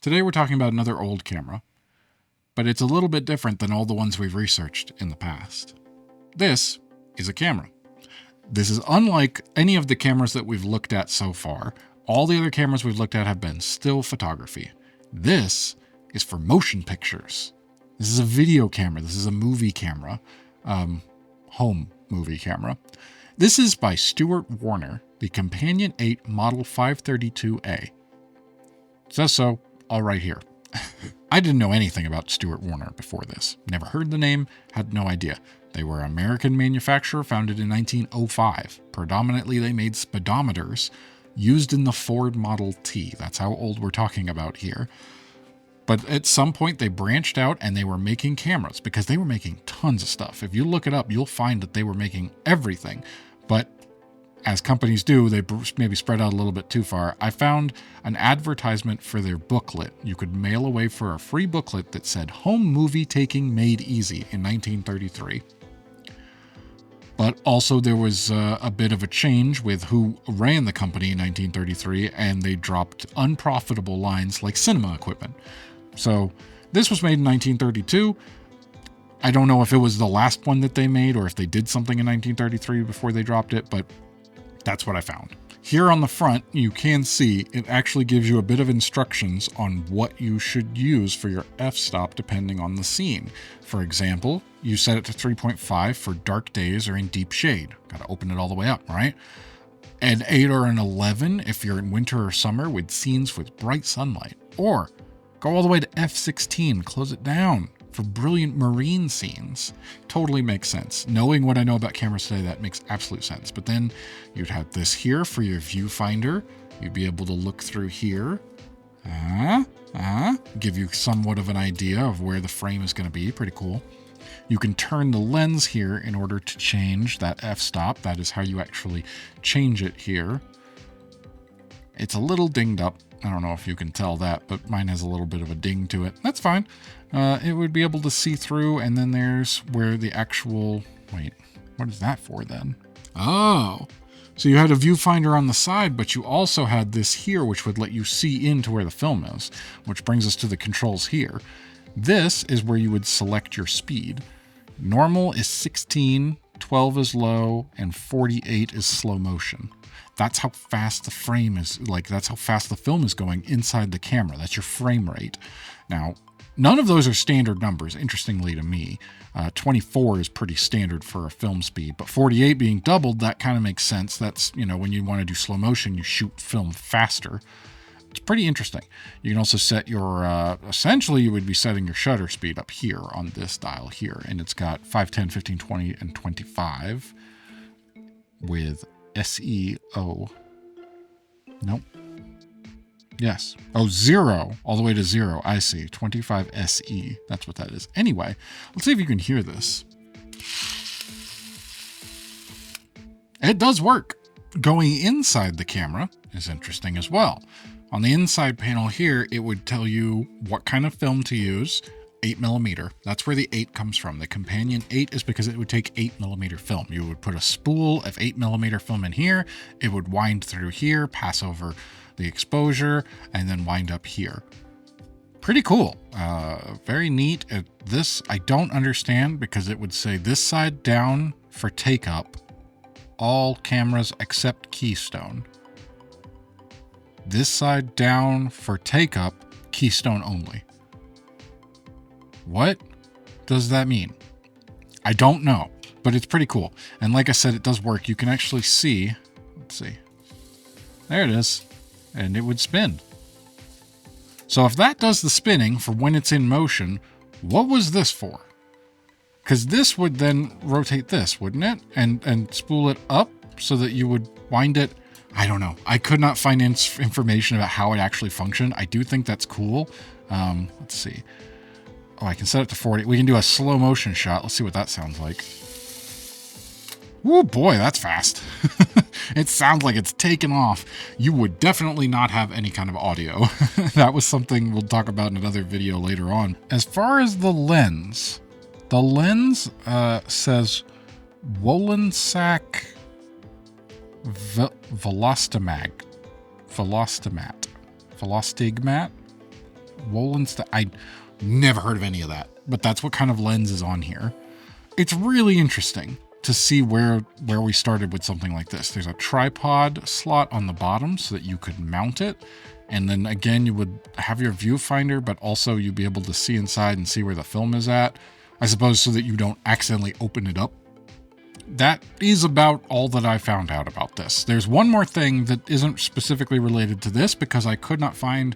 Today we're talking about another old camera, but it's a little bit different than all the ones we've researched in the past. This is a camera. This is unlike any of the cameras that we've looked at so far. All the other cameras we've looked at have been still photography. This is for motion pictures. This is a video camera. This is a movie camera, home movie camera. This is by Stewart Warner, the Companion 8 Model 532A. It says so all right here. I didn't know anything about Stewart Warner before this. Never heard the name, had no idea. They were an American manufacturer founded in 1905. Predominantly, they made speedometers used in the Ford Model T. That's how old we're talking about here. But at some point, they branched out and they were making cameras because they were making tons of stuff. If you look it up, you'll find that they were making everything. But as companies do, they maybe spread out a little bit too far. I found an advertisement for their booklet. You could mail away for a free booklet that said Home Movie Taking Made Easy in 1933. But also there was a bit of a change with who ran the company in 1933, and they dropped unprofitable lines like cinema equipment. So this was made in 1932. I don't know if it was the last one that they made or if they did something in 1933 before they dropped it, but that's what I found. Here on the front, you can see it actually gives you a bit of instructions on what you should use for your f-stop depending on the scene. For example, you set it to 3.5 for dark days or in deep shade. Got to open it all the way up, right? An 8 or an 11 if you're in winter or summer with scenes with bright sunlight. Or go all the way to f16, close it down for brilliant marine scenes. Totally makes sense. Knowing what I know about cameras today, that makes absolute sense. But then you'd have this here for your viewfinder. You'd be able to look through here. Give you somewhat of an idea of where the frame is going to be. Pretty cool. You can turn the lens here in order to change that f-stop. That is how you actually change it here. It's a little dinged up. I don't know if you can tell that, but mine has a little bit of a ding to it. That's fine. It would be able to see through, and then there's where the actual... Wait, what is that for then? Oh, so you had a viewfinder on the side, but you also had this here, which would let you see into where the film is, which brings us to the controls here. This is where you would select your speed. Normal is 16, 12 is low, and 48 is slow motion. That's how fast the frame is, that's how fast the film is going inside the camera. That's your frame rate. Now, none of those are standard numbers, interestingly to me. 24 is pretty standard for a film speed, but 48 being doubled, that kind of makes sense. That's, when you want to do slow motion, you shoot film faster. It's pretty interesting. You can also set your, essentially you would be setting your shutter speed up here on this dial here, and it's got 5, 10, 15, 20, and 25 with SEO. Nope. Yes. Oh, 0. All the way to 0. I see. 25 SE. That's what that is. Anyway, let's see if you can hear this. It does work. Going inside the camera is interesting as well. On the inside panel here, it would tell you what kind of film to use. 8mm. That's where the 8 comes from. The Companion 8 is because it would take 8mm film. You would put a spool of 8mm film in here. It would wind through here, pass over the exposure, and then wind up here. Pretty cool. Very neat. This I don't understand because it would say this side down for take up. All cameras except Keystone. This side down for take up, Keystone only. What does that mean? I don't know, but it's pretty cool. And like I said, it does work. You can actually see, let's see. There it is. And it would spin. So if that does the spinning for when it's in motion, what was this for? Because this would then rotate this, wouldn't it? And spool it up so that you would wind it. I don't know. I could not find information about how it actually functioned. I do think that's cool. Let's see. Oh, I can set it to 40. We can do a slow motion shot. Let's see what that sounds like. Oh boy, that's fast. It sounds like it's taken off. You would definitely not have any kind of audio. That was something we'll talk about in another video later on. As far as the lens says Wollensak Velostigmat. I never heard of any of that, but that's what kind of lens is on here. It's really interesting to see where we started with something like this. There's a tripod slot on the bottom so that you could mount it. And then again, you would have your viewfinder, but also you'd be able to see inside and see where the film is at, I suppose, so that you don't accidentally open it up. That is about all that I found out about this. There's one more thing that isn't specifically related to this because I could not find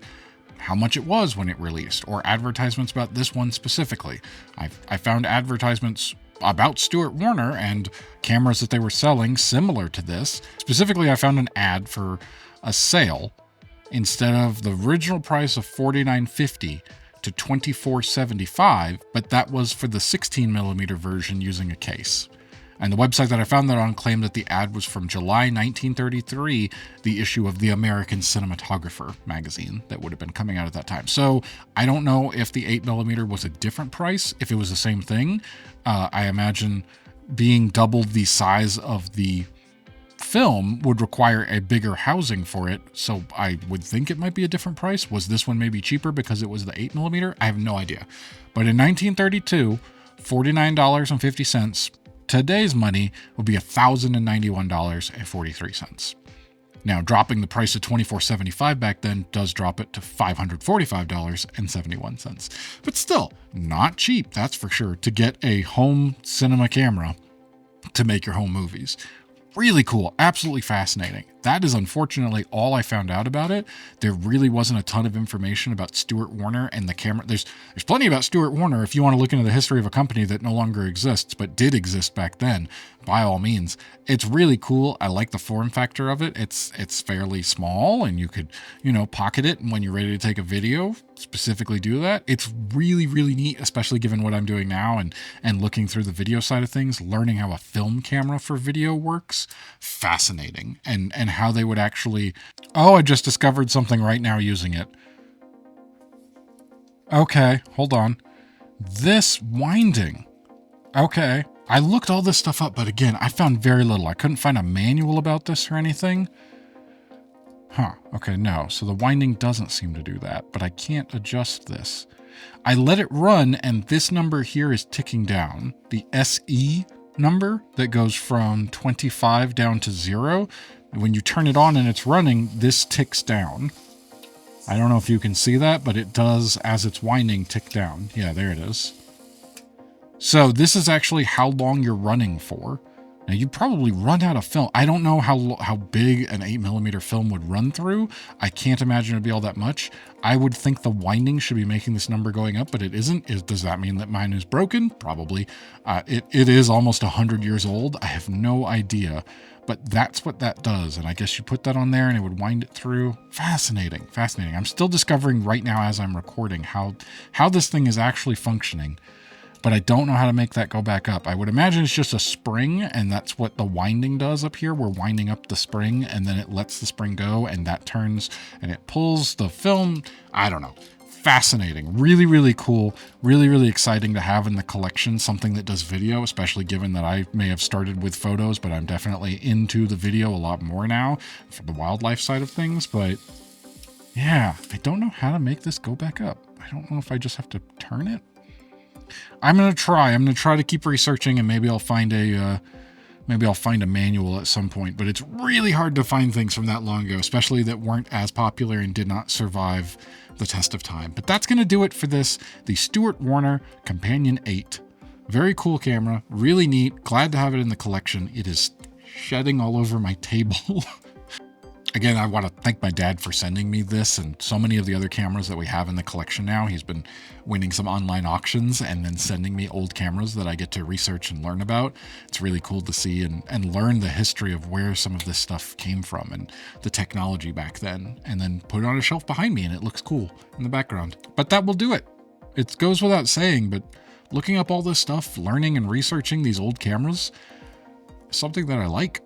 how much it was when it released or advertisements about this one specifically. I found advertisements about Stewart Warner and cameras that they were selling similar to this. Specifically, I found an ad for a sale. Instead of the original price of $49.50 to $24.75, but that was for the 16mm version using a case. And the website that I found that on claimed that the ad was from July 1933, the issue of the American Cinematographer magazine that would have been coming out at that time. So I don't know if the 8mm was a different price, if it was the same thing. I imagine being double the size of the film would require a bigger housing for it, so I would think it might be a different price. Was this one maybe cheaper because it was the 8mm? I have no idea. But in 1932, $49.50, today's money would be $1,091.43. Now, dropping the price of $24.75 back then does drop it to $545.71. But still, not cheap, that's for sure, to get a home cinema camera to make your home movies. Really cool, absolutely fascinating. That is unfortunately all I found out about it. There really wasn't a ton of information about Stewart Warner and the camera. There's plenty about Stewart Warner if you want to look into the history of a company that no longer exists, but did exist back then, by all means. It's really cool. I like the form factor of it. It's fairly small and you could, pocket it, and when you're ready to take a video, specifically do that. It's really, really neat, especially given what I'm doing now and looking through the video side of things, learning how a film camera for video works. Fascinating. And how they would actually... Oh, I just discovered something right now using it. Okay, hold on. This winding. Okay. I looked all this stuff up, but again, I found very little. I couldn't find a manual about this or anything. Huh. Okay, no. So the winding doesn't seem to do that, but I can't adjust this. I let it run, and this number here is ticking down. The SE number that goes from 25 down to 0. When you turn it on and it's running, this ticks down. I don't know if you can see that, but it does, as it's winding, tick down. Yeah, there it is. So this is actually how long you're running for. Now, you'd probably run out of film. I don't know how big an 8mm film would run through. I can't imagine it'd be all that much. I would think the winding should be making this number going up, but it isn't. Does that mean that mine is broken? Probably. It is almost 100 years old. I have no idea, but that's what that does. And I guess you put that on there and it would wind it through. Fascinating, fascinating. I'm still discovering right now as I'm recording how this thing is actually functioning. But I don't know how to make that go back up. I would imagine it's just a spring, and that's what the winding does up here. We're winding up the spring, and then it lets the spring go, and that turns, and it pulls the film. I don't know. Fascinating. Really, really cool. Really, really exciting to have in the collection, something that does video, especially given that I may have started with photos, but I'm definitely into the video a lot more now for the wildlife side of things. But yeah, I don't know how to make this go back up. I don't know if I just have to turn it. I'm going to try to keep researching, and maybe I'll find a manual at some point, but it's really hard to find things from that long ago, especially that weren't as popular and did not survive the test of time. But that's going to do it for this, the Stewart Warner Companion 8. Very cool camera, really neat. Glad to have it in the collection. It is shedding all over my table. Again, I want to thank my dad for sending me this and so many of the other cameras that we have in the collection now. He's been winning some online auctions and then sending me old cameras that I get to research and learn about. It's really cool to see and learn the history of where some of this stuff came from and the technology back then, and then put it on a shelf behind me and it looks cool in the background. But that will do it. It goes without saying, but looking up all this stuff, learning and researching these old cameras, something that I like.